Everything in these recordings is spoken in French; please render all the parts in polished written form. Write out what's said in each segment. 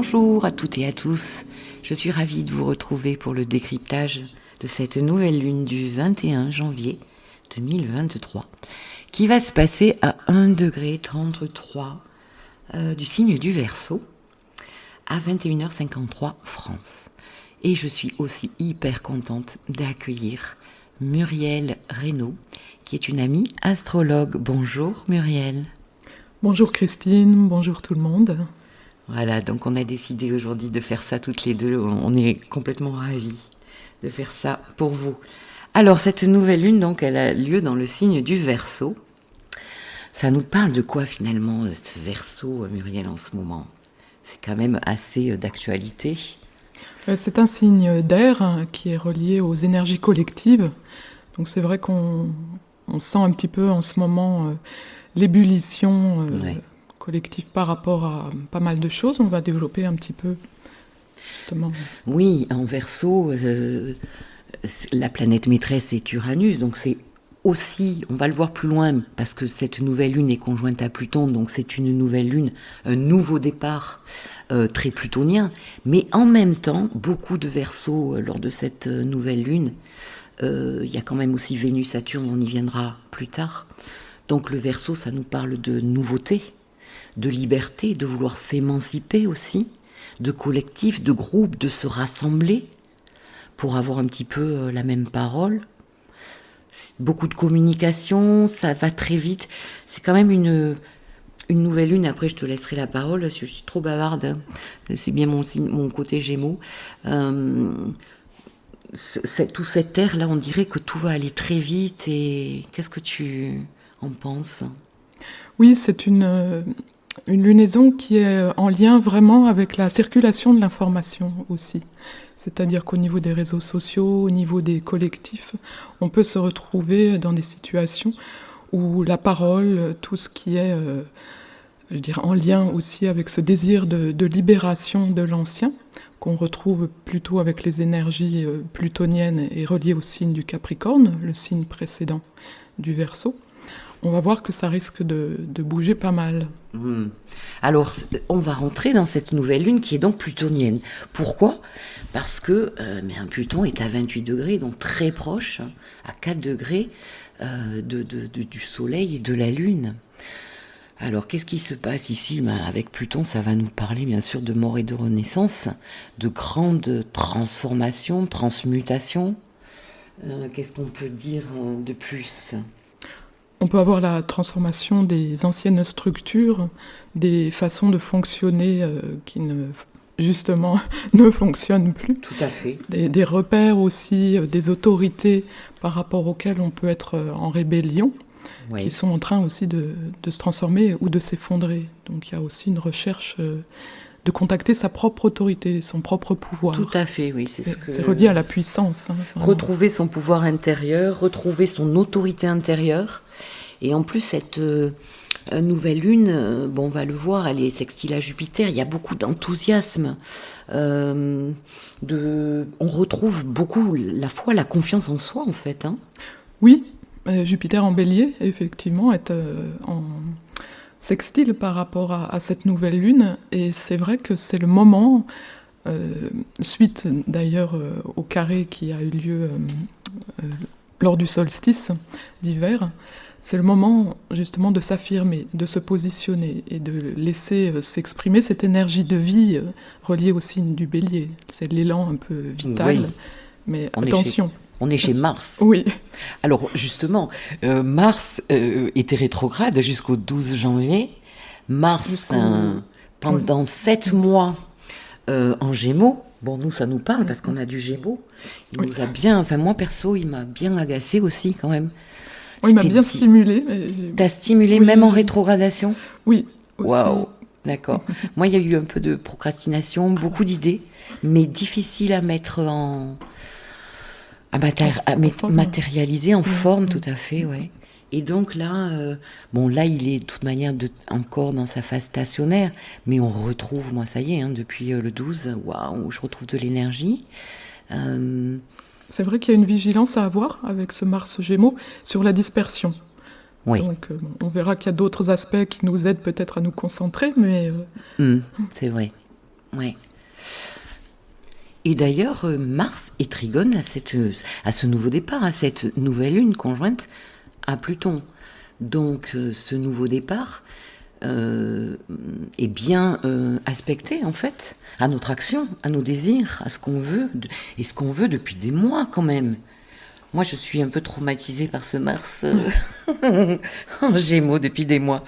Bonjour à toutes et à tous, je suis ravie de vous retrouver pour le décryptage de cette nouvelle lune du 21 janvier 2023 qui va se passer à 1,33 degré du signe du Verseau à 21h53 France. Et je suis aussi hyper contente d'accueillir Muriel Reynaud qui est une amie astrologue. Bonjour Muriel. Bonjour Christine, bonjour tout le monde. Voilà, donc on a décidé aujourd'hui de faire ça toutes les deux. On est complètement ravis de faire ça pour vous. Alors, cette nouvelle lune, donc, elle a lieu dans le signe du Verseau. Ça nous parle de quoi finalement, ce Verseau, Muriel, en ce moment? C'est quand même assez d'actualité. C'est un signe d'air qui est relié aux énergies collectives. Donc c'est vrai qu'on sent un petit peu en ce moment l'ébullition collective par rapport à pas mal de choses. On va développer un petit peu, justement. Oui, en Verseau, la planète maîtresse est Uranus, donc c'est aussi, on va le voir plus loin, parce que cette nouvelle lune est conjointe à Pluton, donc c'est une nouvelle lune, un nouveau départ très plutonien, mais en même temps, beaucoup de Verseaux lors de cette nouvelle lune. Il y a quand même aussi Vénus, Saturne, on y viendra plus tard. Donc le Verseau, ça nous parle de nouveauté, de liberté, de vouloir s'émanciper aussi, de collectif, de groupe, de se rassembler pour avoir un petit peu la même parole. Beaucoup de communication, ça va très vite. C'est quand même une nouvelle lune. Après, je te laisserai la parole, je suis trop bavarde. Hein. C'est bien mon côté Gémeaux. Tout cet air-là, on dirait que tout va aller très vite. Et qu'est-ce que tu en penses ? Oui, c'est une lunaison qui est en lien vraiment avec la circulation de l'information aussi. C'est-à-dire qu'au niveau des réseaux sociaux, au niveau des collectifs, on peut se retrouver dans des situations où la parole, tout ce qui est en lien aussi avec ce désir de libération de l'ancien, qu'on retrouve plutôt avec les énergies plutoniennes et reliées au signe du Capricorne, le signe précédent du Verseau, on va voir que ça risque de bouger pas mal. Alors, on va rentrer dans cette nouvelle lune qui est donc plutonienne. Pourquoi ? Parce que Pluton est à 28 degrés, donc très proche, à 4 degrés du Soleil et de la Lune. Alors, qu'est-ce qui se passe ici ? Avec Pluton, ça va nous parler bien sûr de mort et de renaissance, de grandes transformations, transmutations. Qu'est-ce qu'on peut dire de plus ? On peut avoir la transformation des anciennes structures, des façons de fonctionner qui justement ne fonctionnent plus. Tout à fait. Des repères aussi, des autorités par rapport auxquelles on peut être en rébellion, qui sont en train aussi de se transformer ou de s'effondrer. Donc il y a aussi une recherche de contacter sa propre autorité, son propre pouvoir. Tout à fait, oui. C'est relié à la puissance. Retrouver son pouvoir intérieur, retrouver son autorité intérieure. Et en plus, cette nouvelle lune, on va le voir, elle est sextile à Jupiter. Il y a beaucoup d'enthousiasme. On retrouve beaucoup la foi, la confiance en soi, en fait. Hein. Oui, Jupiter en Bélier, effectivement, est en sextile par rapport à cette nouvelle lune, et c'est vrai que c'est le moment, suite d'ailleurs au carré qui a eu lieu lors du solstice d'hiver, c'est le moment justement de s'affirmer, de se positionner et de laisser s'exprimer cette énergie de vie reliée au signe du Bélier. C'est l'élan un peu vital, mais attention. On est chez Mars. Oui. Alors justement, Mars était rétrograde jusqu'au 12 janvier. Mars, pendant 7 mois en Gémeaux, nous ça nous parle parce qu'on a du Gémeaux. Il nous a bien, moi perso, il m'a bien agacé aussi quand même. Oui, il m'a bien stimulé. T'as stimulé même en rétrogradation ? Oui, aussi. Waouh, d'accord. Moi, il y a eu un peu de procrastination, beaucoup d'idées, mais difficile à mettre à matérialiser en forme, tout à fait, ouais. Et donc là, là, il est de toute manière encore dans sa phase stationnaire, mais on retrouve, moi, ça y est, depuis le 12, waouh, je retrouve de l'énergie. C'est vrai qu'il y a une vigilance à avoir avec ce Mars Gémeaux sur la dispersion. Oui. Donc, on verra qu'il y a d'autres aspects qui nous aident peut-être à nous concentrer, mais... C'est vrai. Ouais. Et d'ailleurs, Mars est trigone à ce nouveau départ, à cette nouvelle lune conjointe à Pluton. Donc, ce nouveau départ est bien aspecté, en fait, à notre action, à nos désirs, à ce qu'on veut, et ce qu'on veut depuis des mois, quand même. Moi, je suis un peu traumatisée par ce Mars en Gémeaux depuis des mois.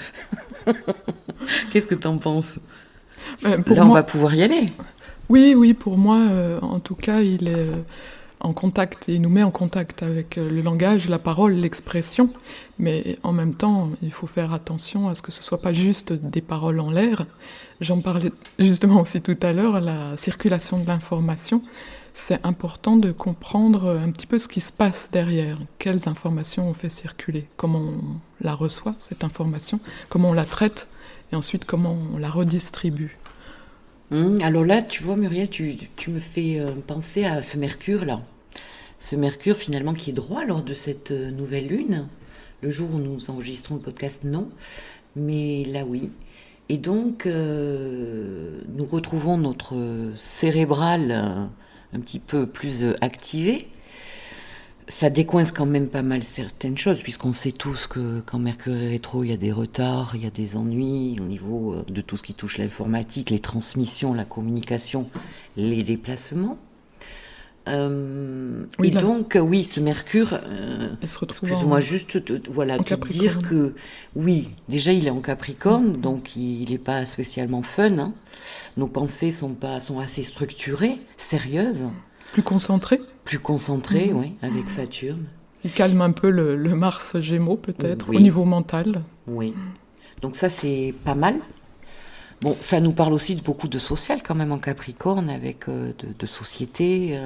Qu'est-ce que t'en penses ? Là, on va pouvoir y aller. Oui, pour moi, en tout cas, il est en contact, il nous met en contact avec le langage, la parole, l'expression, mais en même temps, il faut faire attention à ce que ce soit pas juste des paroles en l'air. J'en parlais justement aussi tout à l'heure, la circulation de l'information. C'est important de comprendre un petit peu ce qui se passe derrière, quelles informations on fait circuler, comment on la reçoit, cette information, comment on la traite, et ensuite comment on la redistribue. Alors là, tu vois, Muriel, tu me fais penser à ce Mercure-là. Ce Mercure, finalement, qui est droit lors de cette nouvelle lune. Le jour où nous enregistrons le podcast, non. Mais là, oui. Et donc, nous retrouvons notre cérébral un petit peu plus activé. Ça décoince quand même pas mal certaines choses, puisqu'on sait tous que quand Mercure est rétro, il y a des retards, il y a des ennuis au niveau de tout ce qui touche l'informatique, les transmissions, la communication, les déplacements. Et donc, oui, ce Mercure, excuse-moi, juste te dire que, oui, déjà il est en Capricorne, donc il n'est pas spécialement fun. Hein. Nos pensées sont assez structurées, sérieuses. Plus concentré. Oui, avec Saturne. Il calme un peu le Mars Gémeaux, peut-être, au niveau mental. Oui. Donc ça, c'est pas mal. Bon, ça nous parle aussi de beaucoup de social, quand même, en Capricorne, avec de société,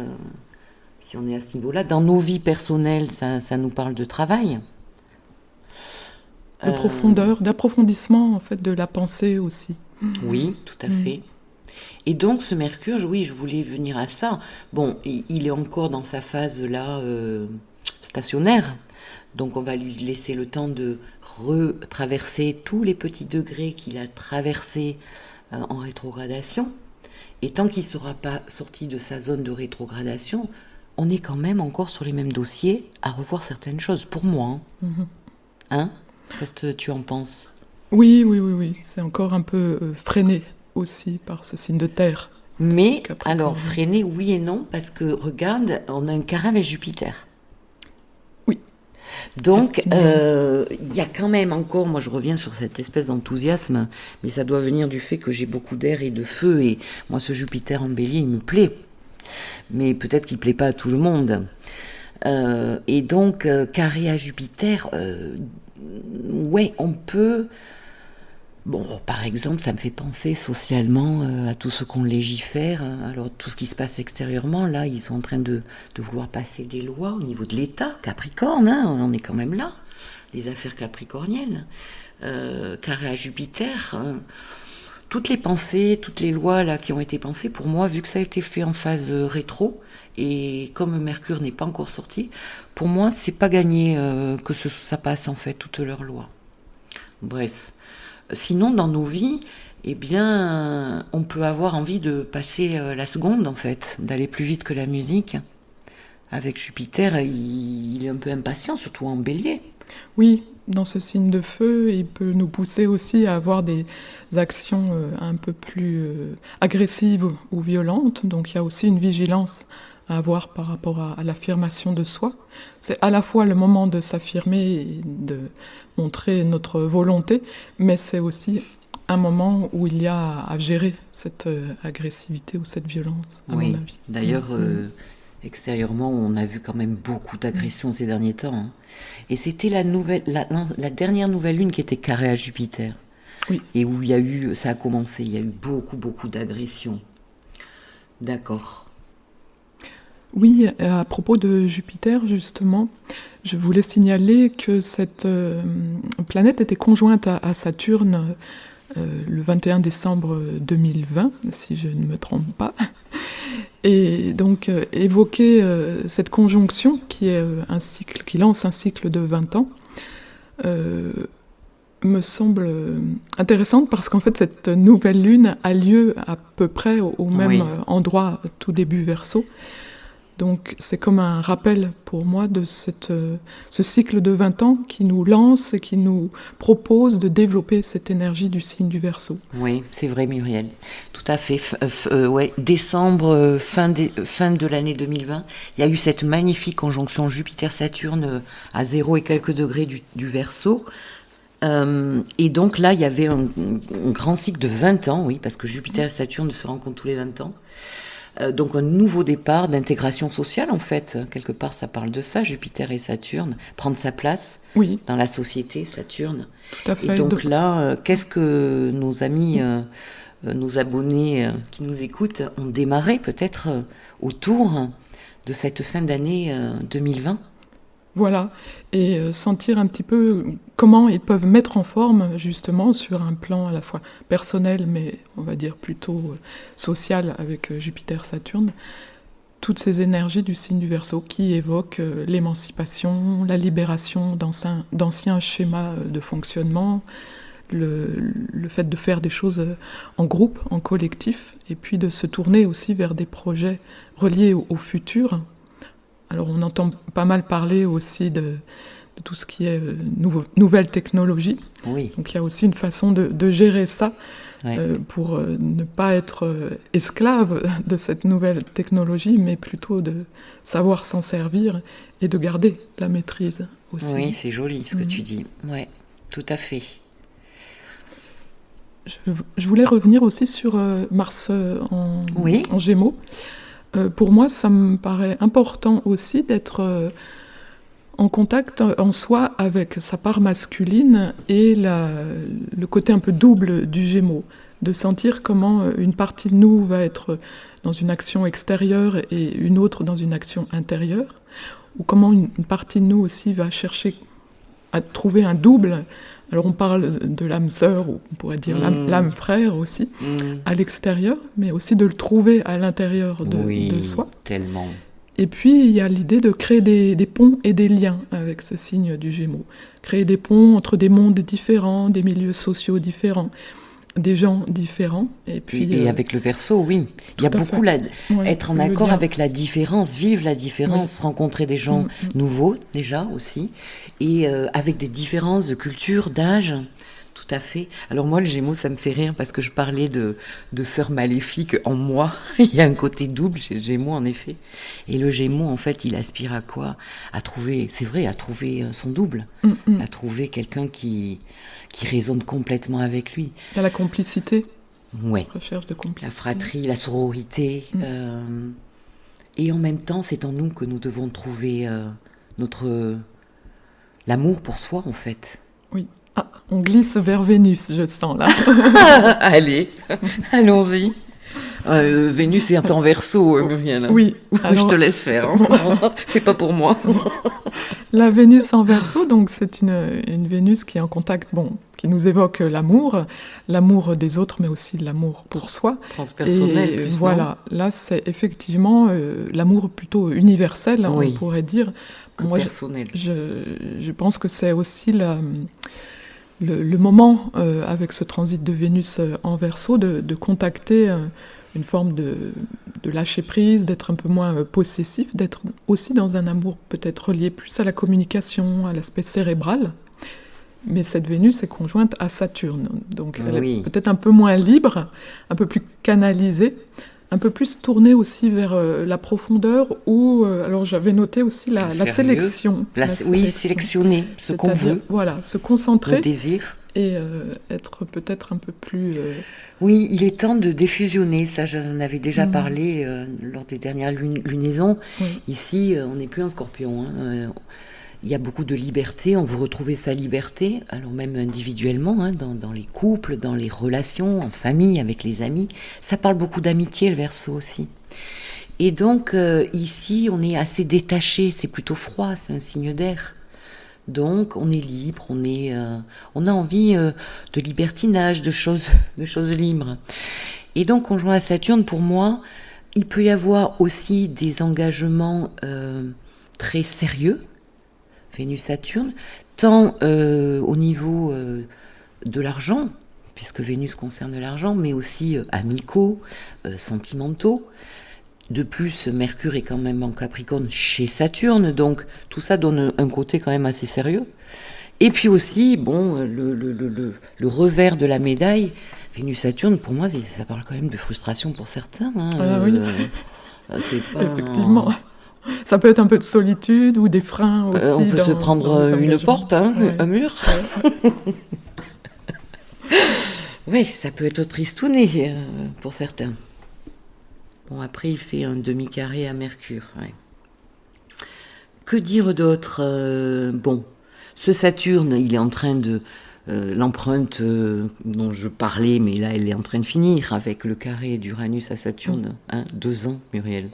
si on est à ce niveau-là. Dans nos vies personnelles, ça nous parle de travail. De profondeur, d'approfondissement, en fait, de la pensée aussi. Oui, tout à fait. Et donc, ce Mercure, oui, je voulais venir à ça. Bon, il est encore dans sa phase là stationnaire. Donc, on va lui laisser le temps de retraverser tous les petits degrés qu'il a traversés en rétrogradation. Et tant qu'il ne sera pas sorti de sa zone de rétrogradation, on est quand même encore sur les mêmes dossiers à revoir certaines choses, pour moi. Hein ? Qu'est-ce que tu en penses ? Oui. C'est encore un peu freiné aussi par ce signe de terre. Mais, alors, freiné, oui et non, parce que, regarde, on a un carré avec Jupiter. Oui. Donc, il y a quand même encore, moi je reviens sur cette espèce d'enthousiasme, mais ça doit venir du fait que j'ai beaucoup d'air et de feu, et moi ce Jupiter en Bélier, il me plaît. Mais peut-être qu'il ne plaît pas à tout le monde. Et donc, carré à Jupiter, ouais, on peut... Bon, par exemple, ça me fait penser socialement à tout ce qu'on légifère. Alors, tout ce qui se passe extérieurement, là, ils sont en train de vouloir passer des lois au niveau de l'État, Capricorne, hein, on est quand même là, les affaires capricorniennes. Carré à Jupiter, toutes les pensées, toutes les lois là qui ont été pensées, pour moi, vu que ça a été fait en phase rétro, et comme Mercure n'est pas encore sorti, pour moi, c'est pas gagné que ça passe en fait, toutes leurs lois. Bref. Sinon, dans nos vies, eh bien, on peut avoir envie de passer la seconde, en fait, d'aller plus vite que la musique. Avec Jupiter, il est un peu impatient, surtout en Bélier. Oui, dans ce signe de feu, il peut nous pousser aussi à avoir des actions un peu plus agressives ou violentes. Donc il y a aussi une vigilance à avoir par rapport à l'affirmation de soi. C'est à la fois le moment de s'affirmer et de montrer notre volonté, mais c'est aussi un moment où il y a à gérer cette agressivité ou cette violence, à mon avis. D'ailleurs, extérieurement, on a vu quand même beaucoup d'agressions ces derniers temps. Hein. Et c'était la dernière nouvelle lune qui était carrée à Jupiter. Oui. Et où ça a commencé, il y a eu beaucoup d'agressions. D'accord. Oui, à propos de Jupiter, justement, je voulais signaler que cette planète était conjointe à Saturne le 21 décembre 2020, si je ne me trompe pas. Et donc, évoquer cette conjonction qui est un cycle, qui lance un cycle de 20 ans, me semble intéressante parce qu'en fait, cette nouvelle lune a lieu à peu près au même endroit, tout début Verseau. Donc c'est comme un rappel pour moi de ce cycle de 20 ans qui nous lance et qui nous propose de développer cette énergie du signe du Verseau. Oui, c'est vrai Muriel, tout à fait. Décembre, fin de l'année 2020, il y a eu cette magnifique conjonction Jupiter-Saturne à 0 et quelques degrés du Verseau. Et donc là, il y avait un grand cycle de 20 ans, oui, parce que Jupiter et Saturne se rencontrent tous les 20 ans. Donc un nouveau départ d'intégration sociale, en fait. Quelque part, ça parle de ça, Jupiter et Saturne, prendre sa place dans la société, Saturne. Tout à fait. Et donc là, qu'est-ce que nos amis, nos abonnés qui nous écoutent ont démarré peut-être autour de cette fin d'année 2020 ? Voilà, et sentir un petit peu comment ils peuvent mettre en forme, justement, sur un plan à la fois personnel, mais on va dire plutôt social avec Jupiter-Saturne, toutes ces énergies du signe du Verseau qui évoquent l'émancipation, la libération d'anciens schémas de fonctionnement, le fait de faire des choses en groupe, en collectif, et puis de se tourner aussi vers des projets reliés au futur. Alors on entend pas mal parler aussi de tout ce qui est nouvelle technologie. Oui. Donc il y a aussi une façon de gérer ça pour ne pas être esclave de cette nouvelle technologie, mais plutôt de savoir s'en servir et de garder la maîtrise aussi. Oui, c'est joli ce que tu dis. Oui, tout à fait. Je voulais revenir aussi sur Mars en Gémeaux. Pour moi, ça me paraît important aussi d'être en contact en soi avec sa part masculine et le côté un peu double du Gémeaux, de sentir comment une partie de nous va être dans une action extérieure et une autre dans une action intérieure, ou comment une partie de nous aussi va chercher à trouver un double. Alors on parle de l'âme sœur, ou on pourrait dire l'âme frère aussi, à l'extérieur, mais aussi de le trouver à l'intérieur de soi. Tellement. Et puis il y a l'idée de créer des ponts et des liens avec ce signe du Gémeaux. Créer des ponts entre des mondes différents, des milieux sociaux différents, des gens différents. Et puis et avec le Verseau, oui. Il y a beaucoup être en accord avec la différence, vivre la différence, rencontrer des gens nouveaux déjà aussi, et avec des différences de culture, d'âge. Tout à fait. Alors moi, le Gémeaux, ça me fait rire parce que je parlais de sœur maléfique en moi. Il y a un côté double chez le Gémeaux, en effet. Et le Gémeaux, en fait, il aspire à quoi ? À trouver, c'est vrai, à trouver son double. À trouver quelqu'un qui résonne complètement avec lui. Il y a la complicité. Ouais. Recherche de complicité. La fratrie, la sororité. Et en même temps, c'est en nous que nous devons trouver l'amour pour soi, en fait. Oui. Ah, on glisse vers Vénus, je sens là. Allez, allons-y. Vénus est en Verseau, Muriel. Oui. Alors, je te laisse faire. C'est pas pour moi. La Vénus en Verseau, donc c'est une Vénus qui est en contact, qui nous évoque l'amour des autres, mais aussi l'amour pour soi. Transpersonnel. Et voilà, là c'est effectivement l'amour plutôt universel, on pourrait dire. Moi, personnel. Je pense que c'est aussi le moment, avec ce transit de Vénus en Verseau, de contacter une forme de lâcher prise, d'être un peu moins possessif, d'être aussi dans un amour peut-être relié plus à la communication, à l'aspect cérébral. Mais cette Vénus est conjointe à Saturne, donc elle est peut-être un peu moins libre, un peu plus canalisée, un peu plus tournée aussi vers la profondeur, ou alors j'avais noté aussi la sélection. Oui, sélectionner ce qu'on veut. Voilà, se concentrer. Le désir. Et être peut-être un peu plus... Oui, il est temps de défusionner, ça j'en avais déjà parlé lors des dernières lunaisons. Ici, on n'est plus en Scorpion. Il y a beaucoup de liberté, on veut retrouver sa liberté, alors même individuellement, dans les couples, dans les relations, en famille, avec les amis. Ça parle beaucoup d'amitié, le Verseau aussi. Et donc, ici, on est assez détaché, c'est plutôt froid, c'est un signe d'air. Donc, on est libre, on a envie de libertinage, de choses libres. Et donc, conjoint à Saturne, pour moi, il peut y avoir aussi des engagements très sérieux, Vénus-Saturne, tant au niveau de l'argent, puisque Vénus concerne l'argent, mais aussi amicaux, sentimentaux. De plus, Mercure est quand même en Capricorne chez Saturne, donc tout ça donne un côté quand même assez sérieux. Et puis aussi, bon, le revers de la médaille, Vénus-Saturne, pour moi, ça parle quand même de frustration pour certains. Hein. Oui. C'est pas Effectivement. Ça peut être un peu de solitude ou des freins aussi. On peut se prendre une porte, hein, ouais. Un mur. Ouais. Oui, ça peut être tristouné pour certains. Bon, après, il fait un demi-carré à Mercure. Ouais. Que dire d'autre bon, ce Saturne, il est en train de... l'empreinte dont je parlais, mais là, elle est en train de finir avec le carré d'Uranus à Saturne. 2 ans, Muriel.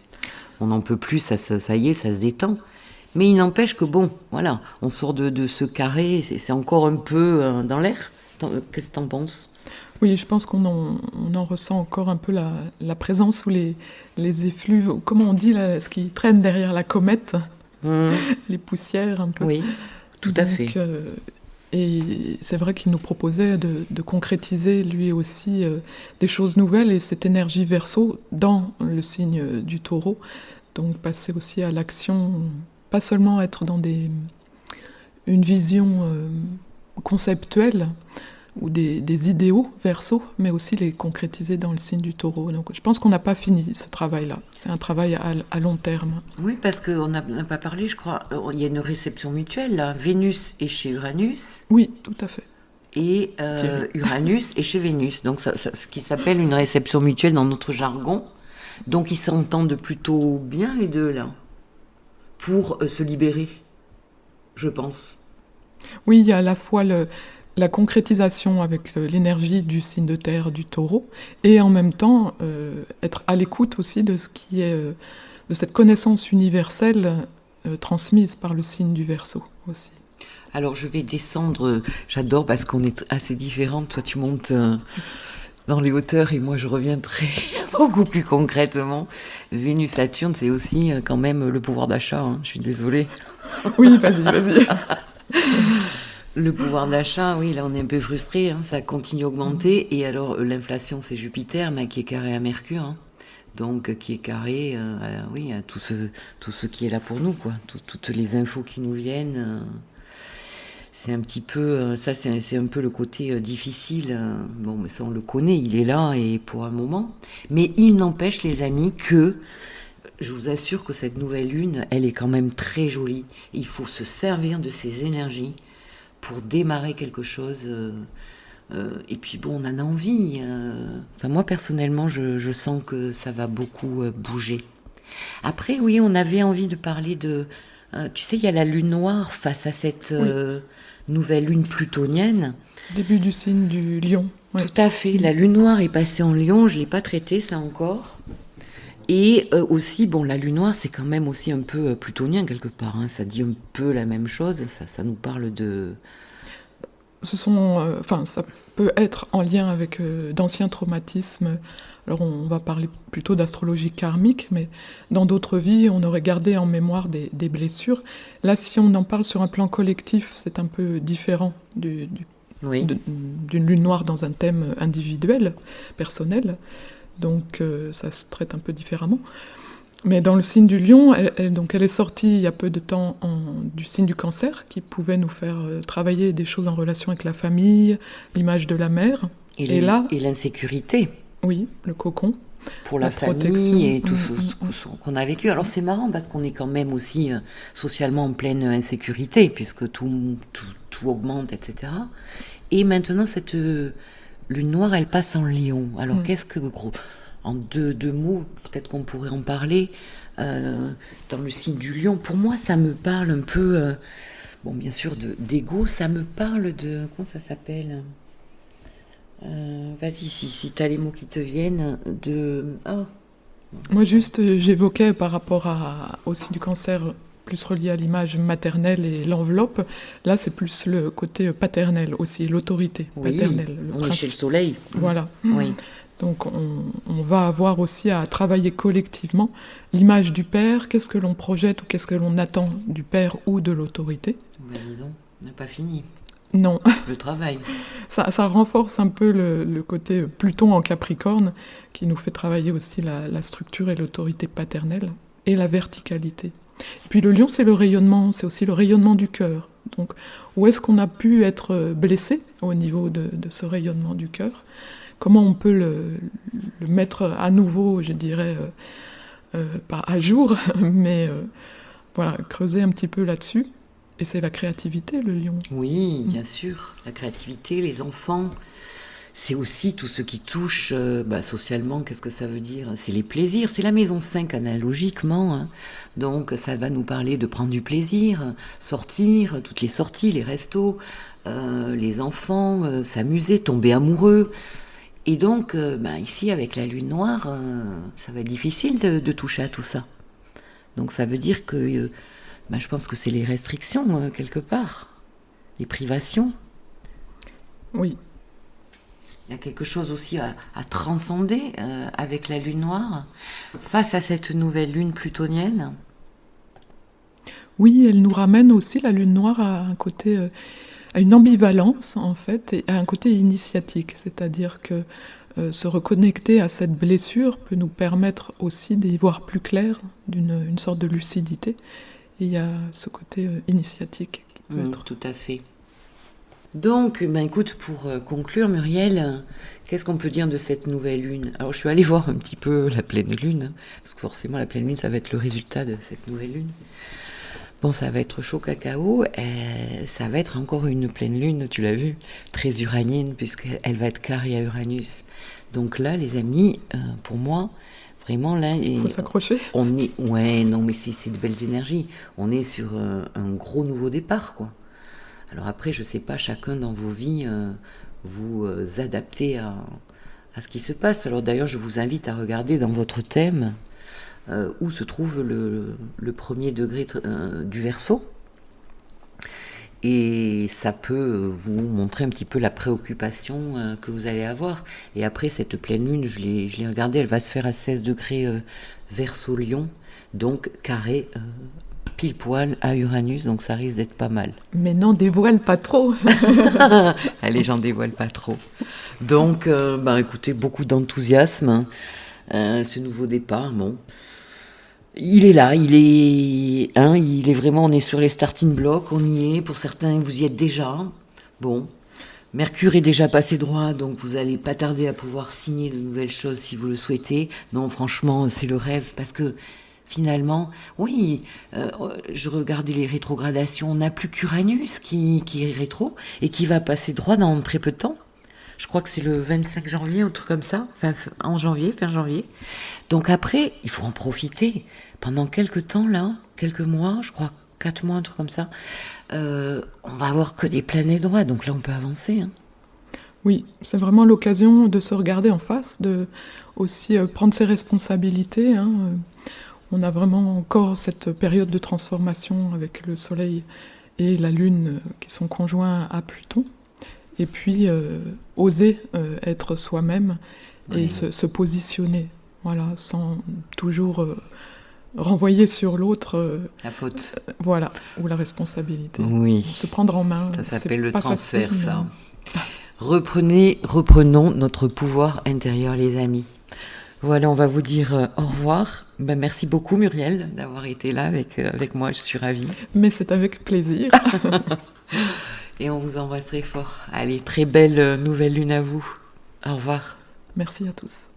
On n'en peut plus, ça y est, ça se détend. Mais il n'empêche que, bon, voilà, on sort de ce carré, c'est encore un peu dans l'air. Qu'est-ce que tu en penses ? Oui, je pense qu'on en ressent encore un peu la présence ou les effluves, comment on dit, là, ce qui traîne derrière la comète, les poussières un peu. Oui, tout à fait. Et c'est vrai qu'il nous proposait de concrétiser lui aussi des choses nouvelles et cette énergie Verseau dans le signe du Taureau. Donc passer aussi à l'action, pas seulement être dans une vision conceptuelle ou des idéaux Verseau, mais aussi les concrétiser dans le signe du Taureau. Donc je pense qu'on n'a pas fini ce travail-là. C'est un travail à long terme. Oui, parce qu'on n'a pas parlé, je crois. Il y a une réception mutuelle, là. Vénus est chez Uranus. Oui, tout à fait. Et Uranus est chez Vénus. Donc ce qui s'appelle une réception mutuelle dans notre jargon. Donc ils s'entendent plutôt bien les deux, là, pour se libérer, je pense. Oui, il y a à la fois la concrétisation avec l'énergie du signe de terre du Taureau, et en même temps être à l'écoute aussi de ce qui est de cette connaissance universelle transmise par le signe du Verseau aussi. Alors je vais descendre, j'adore parce qu'on est assez différentes, toi tu montes dans les hauteurs et moi je reviendrai beaucoup plus concrètement. Vénus-Saturne, c'est aussi quand même le pouvoir d'achat, hein. Je suis désolée. Oui, vas-y. Le pouvoir d'achat, oui, là on est un peu frustré, hein, ça continue à augmenter. Et alors l'inflation, c'est Jupiter, mais qui est carré à Mercure, hein, donc qui est carré, oui, à tout ce qui est là pour nous, quoi. Toutes les infos qui nous viennent, c'est un petit peu, ça c'est un peu le côté difficile. Bon, mais ça on le connaît, il est là et pour un moment. Mais il n'empêche, les amis, que je vous assure que cette nouvelle lune, elle est quand même très jolie. Il faut se servir de ces énergies pour démarrer quelque chose. Et puis bon, on en a envie. Enfin, moi, personnellement, je sens que ça va beaucoup bouger. Après, oui, on avait envie de parler de... tu sais, il y a la lune noire face à cette nouvelle lune plutonienne. Début du signe du Lion. Ouais. Tout à fait. La lune noire est passée en Lion. Je ne l'ai pas traité, ça encore. Et aussi, bon, la lune noire, c'est quand même aussi un peu plutonien quelque part. Hein. Ça dit un peu la même chose. Ça nous parle de... ça peut être en lien avec d'anciens traumatismes. Alors on va parler plutôt d'astrologie karmique, mais dans d'autres vies, on aurait gardé en mémoire des blessures. Là, si on en parle sur un plan collectif, c'est un peu différent d'une lune noire dans un thème individuel, personnel. Donc ça se traite un peu différemment. Mais dans le signe du Lion, elle est sortie il y a peu de temps du signe du Cancer, qui pouvait nous faire travailler des choses en relation avec la famille, l'image de la mère. Et l'insécurité. Oui, le cocon. Pour la famille et tout ce qu'on a vécu. Alors c'est marrant parce qu'on est quand même aussi socialement en pleine insécurité, puisque tout augmente, etc. Et maintenant, cette lune noire, elle passe en Lion. Alors qu'est-ce que, en deux mots, peut-être qu'on pourrait en parler, dans le signe du Lion, pour moi, ça me parle un peu, bon, bien sûr, d'ego, ça me parle de... Comment ça s'appelle ? Vas-y, si tu as les mots qui te viennent, de... Oh. Moi, juste, j'évoquais par rapport au signe du Cancer, plus relié à l'image maternelle et l'enveloppe. Là, c'est plus le côté paternel aussi, l'autorité paternelle. On est chez le soleil. Voilà. Oui. Donc, on va avoir aussi à travailler collectivement l'image du père, qu'est-ce que l'on projette ou qu'est-ce que l'on attend du père ou de l'autorité. Ben dis donc, on n'a pas fini. Non. Le travail. Ça renforce un peu le côté Pluton en Capricorne, qui nous fait travailler aussi la structure et l'autorité paternelle, et la verticalité. Et puis le lion, c'est le rayonnement, c'est aussi le rayonnement du cœur. Donc, où est-ce qu'on a pu être blessé au niveau de ce rayonnement du cœur? Comment on peut le mettre à nouveau, je dirais, pas à jour, mais voilà, creuser un petit peu là-dessus. Et c'est la créativité, le lion. Oui, bien sûr. La créativité, les enfants, c'est aussi tout ce qui touche socialement. Qu'est-ce que ça veut dire? C'est les plaisirs. C'est la maison 5 analogiquement. Hein. Donc ça va nous parler de prendre du plaisir, sortir, toutes les sorties, les restos, les enfants, s'amuser, tomber amoureux. Et donc, ici, avec la lune noire, ça va être difficile de toucher à tout ça. Donc ça veut dire que je pense que c'est les restrictions, quelque part. Les privations. Oui. Il y a quelque chose aussi à transcender avec la lune noire, face à cette nouvelle lune plutonienne. Oui, elle nous ramène aussi, la lune noire, à un côté, à une ambivalence, en fait, et à un côté initiatique. C'est-à-dire que se reconnecter à cette blessure peut nous permettre aussi d'y voir plus clair, d'une sorte de lucidité. Et il y a ce côté initiatique qui peut être... Tout à fait. Donc, écoute, pour conclure, Muriel, qu'est-ce qu'on peut dire de cette nouvelle lune? Alors, je suis allée voir un petit peu la pleine lune, hein, parce que forcément, la pleine lune, ça va être le résultat de cette nouvelle lune. Bon, ça va être chaud cacao, ça va être encore une pleine lune, tu l'as vu, très uranienne, puisqu'elle va être carrée à Uranus. Donc là, les amis, pour moi... Vraiment, là, il faut s'accrocher. Ouais, non, mais c'est de belles énergies. On est sur un gros nouveau départ, quoi. Alors après, je sais pas, chacun dans vos vies, vous adaptez à ce qui se passe. Alors d'ailleurs, je vous invite à regarder dans votre thème où se trouve le premier degré du Verseau. Et ça peut vous montrer un petit peu la préoccupation que vous allez avoir. Et après, cette pleine lune, je l'ai regardée, elle va se faire à 16 degrés Verseau-Lion, donc carré pile poil à Uranus, donc ça risque d'être pas mal. Mais non, dévoile pas trop. Allez, j'en dévoile pas trop. Donc, écoutez, beaucoup d'enthousiasme, ce nouveau départ, bon... Il est là, il est vraiment, on est sur les starting blocks, on y est, pour certains vous y êtes déjà. Bon, Mercure est déjà passé droit, donc vous n'allez pas tarder à pouvoir signer de nouvelles choses si vous le souhaitez. Non, franchement, c'est le rêve, parce que finalement, oui, je regardais les rétrogradations, on n'a plus qu'Uranus qui est rétro, et qui va passer droit dans très peu de temps. Je crois que c'est le 25 janvier, un truc comme ça, fin janvier. Donc après, il faut en profiter. Pendant quelques temps, là, quelques mois, je crois 4 mois, un truc comme ça, on va avoir que des planètes droits, donc là, on peut avancer. Hein. Oui, c'est vraiment l'occasion de se regarder en face, de aussi prendre ses responsabilités. Hein. On a vraiment encore cette période de transformation avec le Soleil et la Lune qui sont conjoints à Pluton. Et puis, oser être soi-même et se positionner, voilà, sans toujours renvoyer sur l'autre la faute. Voilà, ou la responsabilité. Oui. Se prendre en main. Ça s'appelle le transfert, facile, ça. Reprenons notre pouvoir intérieur, les amis. Voilà, on va vous dire au revoir. Merci beaucoup, Muriel, d'avoir été là avec moi. Je suis ravie. Mais c'est avec plaisir. Et on vous embrasse très fort. Allez, très belle nouvelle lune à vous. Au revoir. Merci à tous.